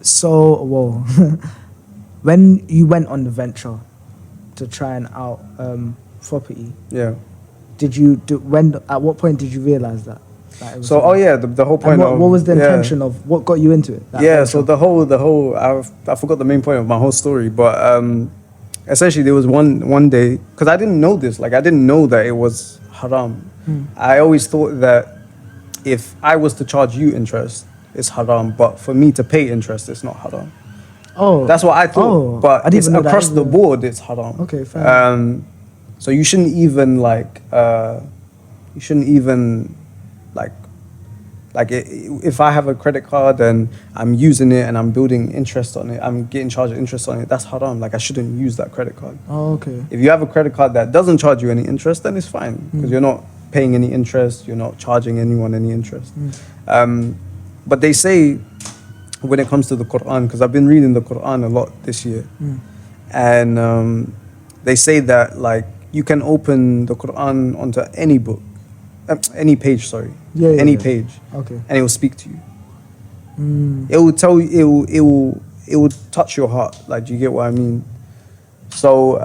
So, well, when you went on the venture to try and out property, Yeah. at what point did you realize that? It was So, the whole and point what was the yeah. intention of what got you into it? That Yeah, so venture? the whole I forgot the main point of my whole story, but essentially there was one day, because I didn't know this, like I didn't know that it was haram. I always thought that if I was to charge you interest, it's haram, but for me to pay interest, it's not haram. Oh, That's what I thought, I but didn't it's even know that across the either. board, it's haram. Okay, fair enough. So you shouldn't even like if I have a credit card and I'm using it and I'm building interest on it, I'm getting charged interest on it, that's haram. Like I shouldn't use that credit card. Oh, okay. If you have a credit card that doesn't charge you any interest, then it's fine because you're not paying any interest, you're not charging anyone any interest. But they say when it comes to the Quran, because I've been reading the Quran a lot this year, and they say that like you can open the Quran onto any book, any page, sorry, any page, Okay. and it will speak to you. It will tell you, it will touch your heart. Like, do you get what I mean? So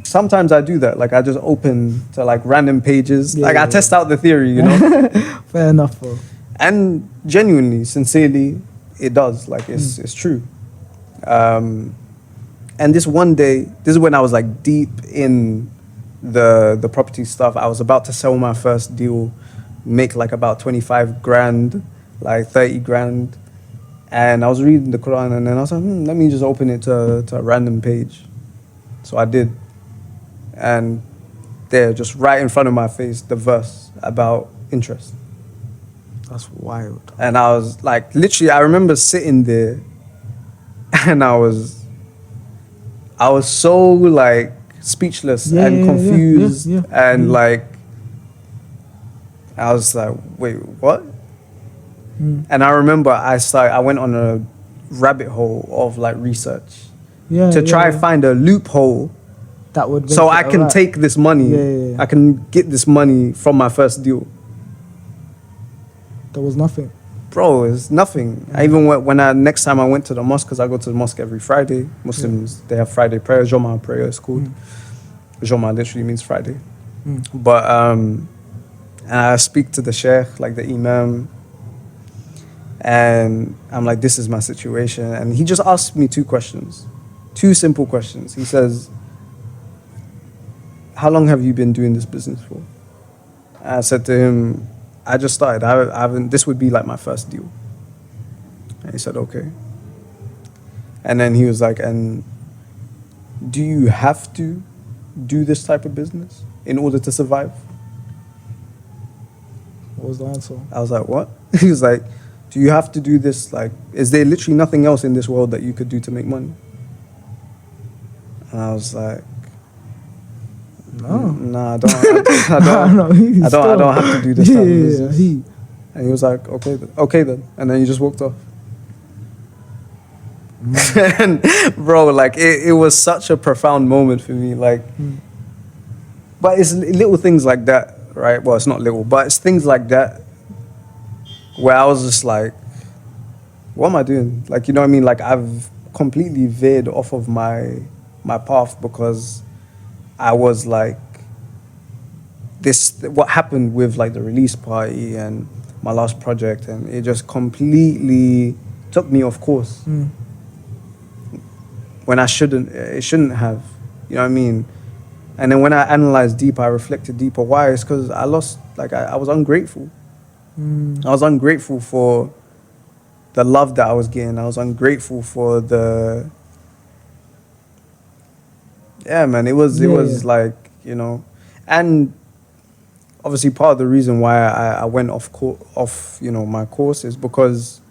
sometimes I do that. Like I just open to like random pages. Yeah, like I test out the theory, you know. Fair enough, bro. And genuinely, sincerely, it does. Like it's true. And this one day, this is when I was like deep in the property stuff. I was about to sell my first deal, make like about 25 grand, like 30 grand. And I was reading the Quran and then I was like, let me just open it to a random page. So I did. And there, just right in front of my face, the verse about interest. That's wild. And I was like, literally, I remember sitting there and I was so like speechless and confused and like, I was like, wait, what? And I remember I went on a rabbit hole of like research to try find a loophole that would so I can take this money. I can get this money from my first deal. There was nothing. Bro, it's nothing. I even next time I went to the mosque, because I go to the mosque every Friday. Muslims, they have Friday prayer, Juma prayer it's called. Juma literally means Friday. But and I speak to the sheikh, like the imam, and I'm like, this is my situation. And he just asked me two simple questions. He says, how long have you been doing this business for? And I said to him, I just started. I haven't. This would be like my first deal. And he said, okay. And then he was like, and do you have to do this type of business in order to survive? What was the answer? I was like, what? He was like, do you have to do this? Like, is there literally nothing else in this world that you could do to make money? And I was like, no, I don't have to do this type of business. And he was like, okay then. And then he just walked off. And bro, like it was such a profound moment for me. Like, but it's little things like that, right? Well, it's not little, but it's things like that where I was just like, what am I doing? Like, you know what I mean? Like I've completely veered off of my path because I was like, what happened with like the release party and my last project, and it just completely took me off course. When it shouldn't have, you know what I mean? And then when I analyzed deeper, I reflected deeper. Why? It's because I lost, like I was ungrateful. I was ungrateful for the love that I was getting. I was ungrateful for man, it was like, you know, and obviously part of the reason why I went off, you know, my course is because,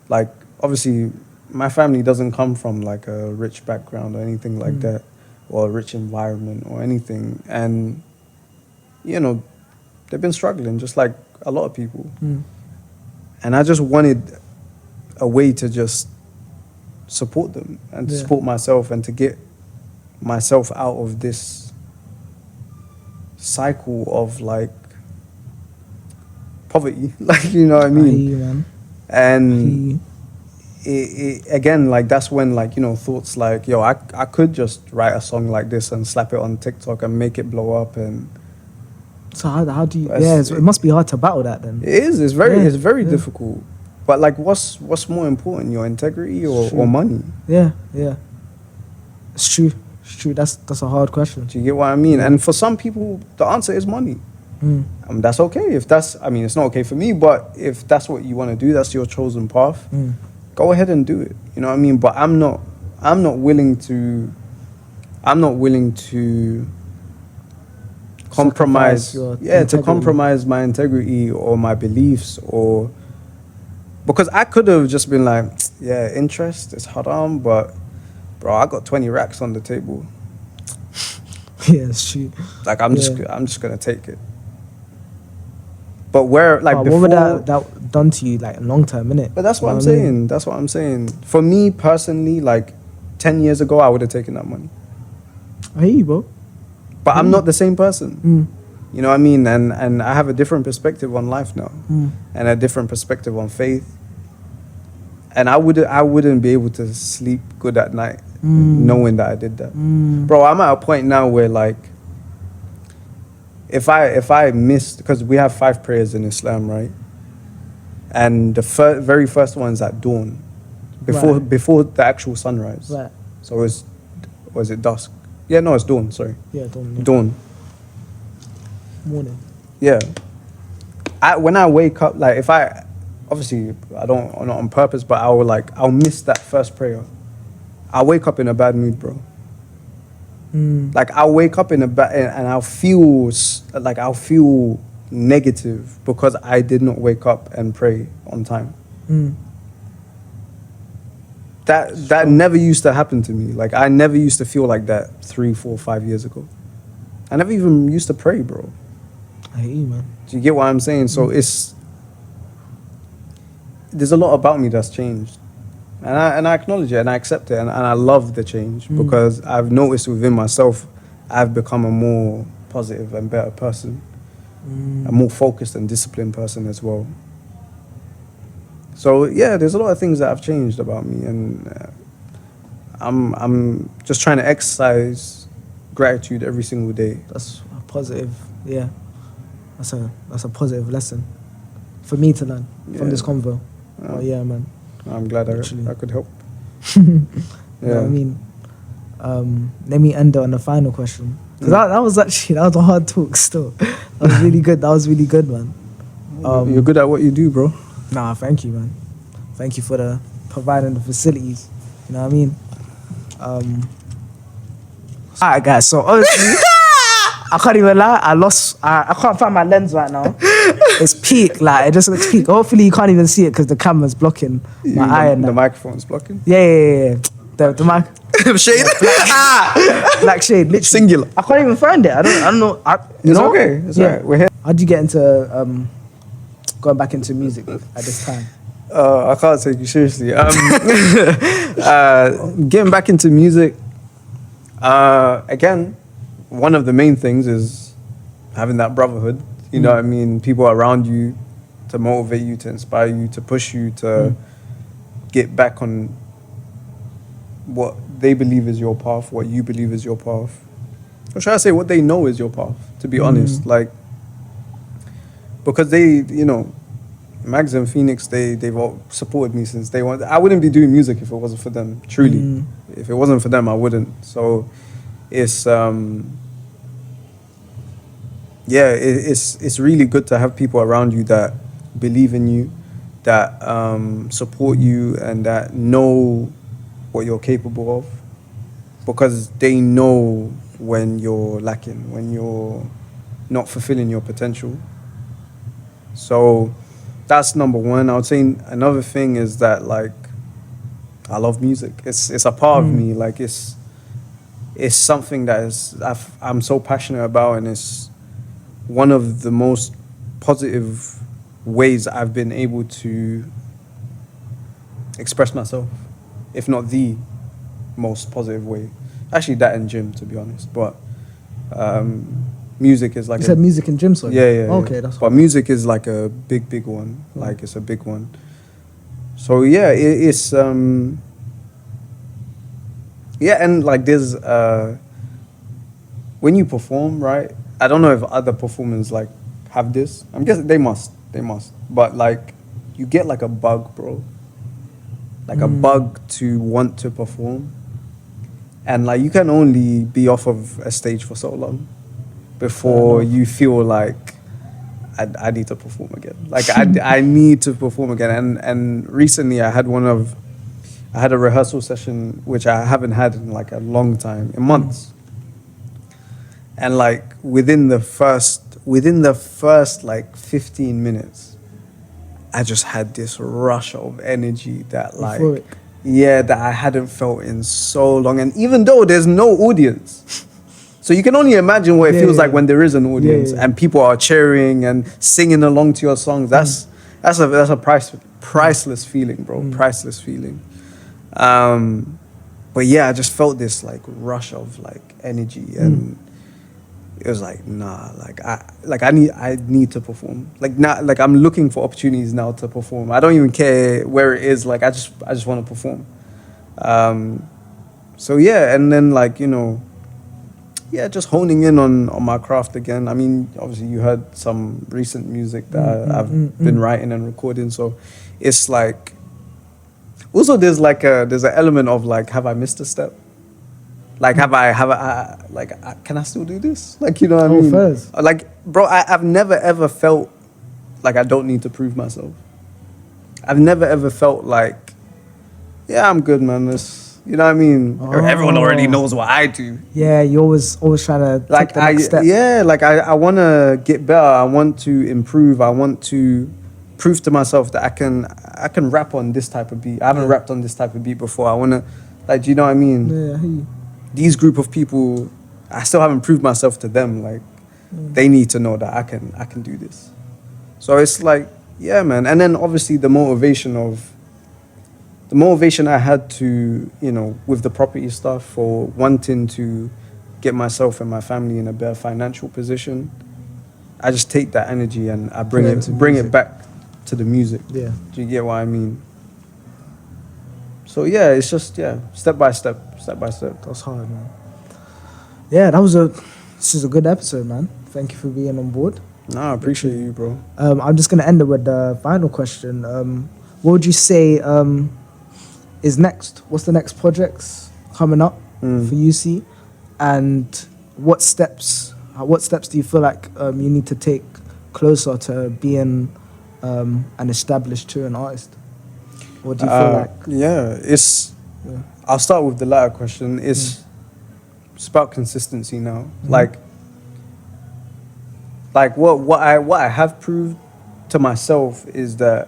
like, obviously my family doesn't come from like a rich background or anything like that, or a rich environment or anything, and you know, they've been struggling just like a lot of people, and I just wanted a way to just support them and to support myself and to get myself out of this cycle of like poverty, like, you know what I mean? And again, like that's when, like, thoughts like, yo, I could just write a song like this and slap it on TikTok and make it blow up. And So how do you? Yeah, so it must be hard to battle that then. it is. It's very yeah. difficult. But like, what's more important, your integrity or money? Yeah. It's true. That's a hard question. Do you get what I mean? And for some people, the answer is money. That's okay. If that's, I mean, it's not okay for me, but if that's what you want to do, that's your chosen path. Go ahead and do it. You know what I mean? But I'm not willing to compromise. Compromise my integrity or my beliefs, or because I could have just been like, yeah, interest is haram, but bro, I got 20 racks on the table. Yeah, it's true. Like I'm just gonna take it. But where, like, what before, would that done to you, like, long term, innit? But that's what I'm saying. That's what I'm saying. For me personally, like 10 years ago, I would have taken that money. I hear you, bro. But I'm not the same person. You know what I mean? And I have a different perspective on life now, and a different perspective on faith. And I wouldn't be able to sleep good at night knowing that I did that. Bro, I'm at a point now where, like, if I missed, because we have 5 prayers in Islam, right? And the very first one's at dawn, before the actual sunrise. Right. So was it dusk? Yeah, no, it's dawn. Sorry. Yeah, dawn. Yeah. Dawn. Morning. Yeah. When I wake up, like, if I, obviously I don't, not on purpose, but I'll miss that first prayer. I'll wake up in a bad mood, bro. Like, I'll wake up in a bad, and I'll feel negative because I did not wake up and pray on time. That never used to happen to me. Like, I never used to feel like that 3, 4, 5 years ago. I never even used to pray, bro. I hear you, man. Do you get what I'm saying? So there's a lot about me that's changed. And I acknowledge it and I accept it and I love the change because I've noticed within myself I've become a more positive and better person, a more focused and disciplined person as well. So yeah, there's a lot of things that have changed about me, and I'm just trying to exercise gratitude every single day. That's a positive, yeah. That's a positive lesson for me to learn from this convo. Oh yeah, man. I'm glad I could help. You know what I mean? Let me end on the final question. Because that was a hard talk still. That was really good. That was really good, man. You're good at what you do, bro. Nah, thank you, man. Thank you for providing the facilities. You know what I mean? Alright, guys. So obviously, I can't even lie. I can't find my lens right now. It's peak. Like, it just looks peak. Hopefully, you can't even see it because the camera's blocking my eye. And the microphone's blocking. Yeah. The mic. Shade. Black shade. Literally. Singular. I can't even find it. I don't know. It's okay. It's alright. We're here. How'd you get into going back into music at this time? I can't take you seriously. Getting back into music, again, one of the main things is having that brotherhood. You know what I mean? People around you to motivate you, to inspire you, to push you to get back on what they believe is your path, what you believe is your path. Or should I say what they know is your path, to be honest. Like, because they, Mags and Phoenix, they've all supported me since day one. I wouldn't be doing music if it wasn't for them, truly. If it wasn't for them, I wouldn't. So it's it's really good to have people around you that believe in you, that support you, and that know what you're capable of, because they know when you're lacking, when you're not fulfilling your potential. So that's number one. I would say another thing is that, like, I love music. It's a part of me. Like, it's something that I'm so passionate about, and it's one of the most positive ways I've been able to express myself, if not the most positive way. Actually, that and gym, to be honest. But music is like... You said music and gym, sorry? Yeah. Okay, that's But music is like a big one. Like, it's a big one. So yeah, it's yeah, and like there's when you perform, right? I don't know if other performers like have this. I'm guessing they must. But like, you get like a bug, bro. Like a bug to want to perform, and like you can only be off of a stage for so long before you feel like I need to perform again. Like I need to perform again. And recently I had a rehearsal session which I haven't had in like a long time, in months. And like within the first like 15 minutes, I just had this rush of energy that like Euphoric. yeah, that I hadn't felt in so long. And even though there's no audience, so you can only imagine what it feels like when there is an audience and people are cheering and singing along to your songs. That's a priceless feeling, bro. Priceless feeling. But yeah, I just felt this like rush of like energy, and it was like nah, I need to perform. Like now, like I'm looking for opportunities now to perform. I don't even care where it is. Like I just want to perform. So yeah, and then like yeah, just honing in on my craft again. I mean, obviously you heard some recent music that I've been writing and recording. So it's like also there's an element of like, have I missed a step? Like have I can I still do this? Like what I mean? First. Like bro, I've never ever felt like I don't need to prove myself. I've never ever felt like yeah, I'm good, man. You know what I mean? Everyone already knows what I do. Yeah, you're always trying to Like take the next step. yeah, like I want to get better. I want to improve. I want to prove to myself that I can rap on this type of beat. I haven't rapped on this type of beat before. I want to, like, do you know what I mean? Yeah, I hear you. These group of people, I still haven't proved myself to them. Like, they need to know that I can do this. So it's like, yeah, man. And then obviously the motivation I had to, with the property stuff, for wanting to get myself and my family in a better financial position, I just take that energy and I bring it back to the music. Yeah. Do you get what I mean? So yeah, it's just step by step. That's hard, man. Yeah, this is a good episode, man. Thank you for being on board. Nah, I appreciate you, bro. I'm just gonna end it with the final question. What would you say is next? What's the next projects coming up for youssy? And what steps do you feel like you need to take closer to being an established touring artist? What do you feel like? Yeah, I'll start with the latter question. It's about consistency now. Like what I have proved to myself is that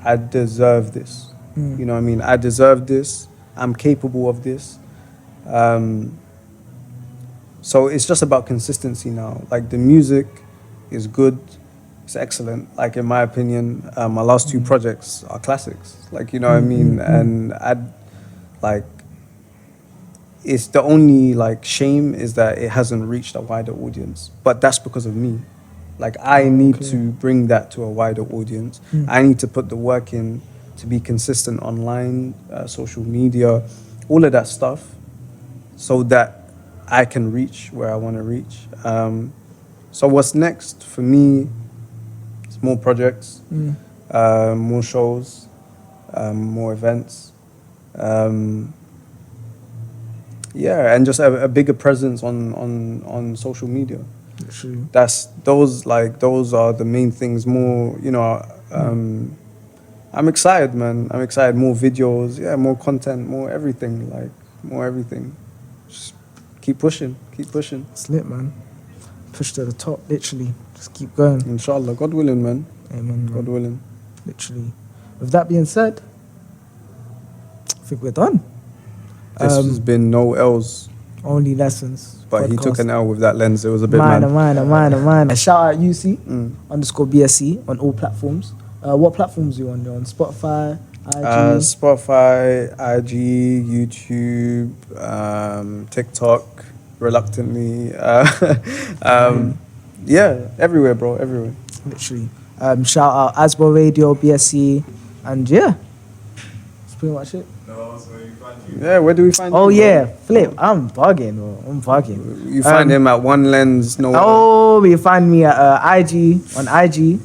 I deserve this. You know what I mean? I deserve this. I'm capable of this. So it's just about consistency now. Like the music is good. It's excellent. Like in my opinion, my last two projects are classics. Like, you know what I mean? And it's the only like shame is that it hasn't reached a wider audience. But that's because of me. Like I need to bring that to a wider audience. I need to put the work in to be consistent online, social media, all of that stuff, so that I can reach where I want to reach. So what's next for me? It's more projects, more shows, more events. Yeah, and just a bigger presence on social media. True. Those are the main things. More, I'm excited, man. I'm excited. More videos, more content, more everything. Like more everything. Just keep pushing. It's lit, man. Push to the top, literally. Just keep going. Inshallah, God willing, man. Amen, man. God willing. Literally. With that being said, I think we're done. This has been no L's. Only lessons. But podcast. he took an L with that lens. It was a bit minor. mad. Shout out youssy _BSC on all platforms. What platforms are you on? You're on Spotify, IG? Spotify, IG, YouTube, TikTok, reluctantly. Yeah, everywhere, bro, everywhere. Literally. Shout out Asbo Radio, BSC, and yeah. pretty much it. No, so you find you. Yeah, where do we find Oh you, bro? yeah, Flip. I'm bugging, bro. I'm bugging. You find him at One Lens, no. Oh, you find me at IG on IG,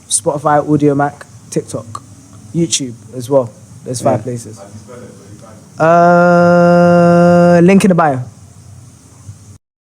Spotify, Audio Mac, TikTok, YouTube as well. There's 5 places. How do you spell it? So you find Link in the bio.